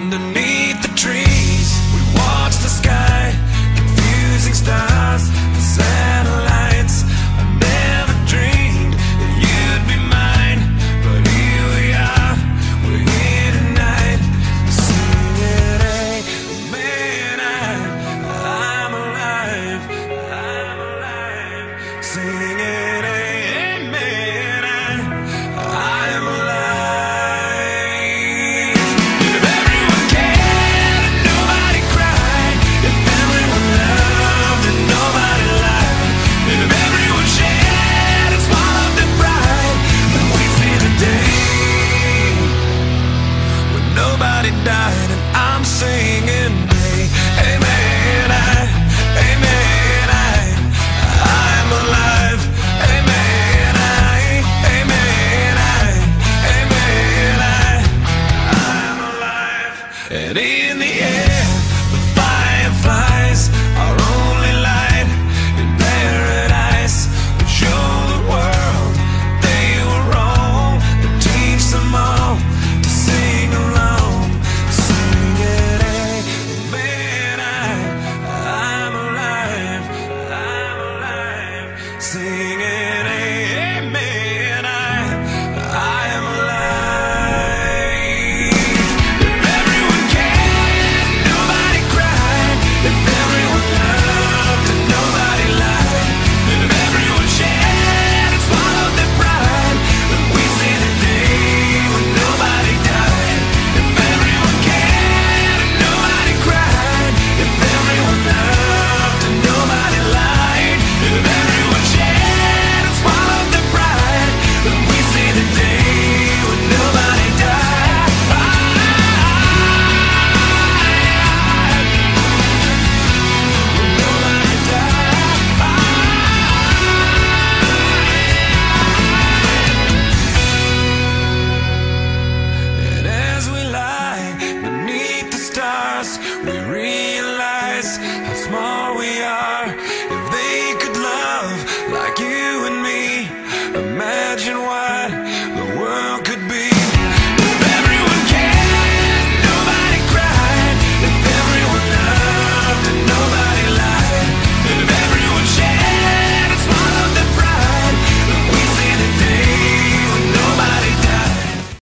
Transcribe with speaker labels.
Speaker 1: underneath the trees. We watch the sky, confusing stars and satellites. I never dreamed that you'd be mine, but here we are, we're here tonight, singing, amen, I'm alive, singing, amen, I'm alive. If everyone cared and nobody cried, if everyone loved and nobody lied, if everyone shared and swallowed their pride, then we'd see the day when nobody died. And I'm singing, amen, amen, I'm alive, amen, amen, amen, I'm alive. And in the air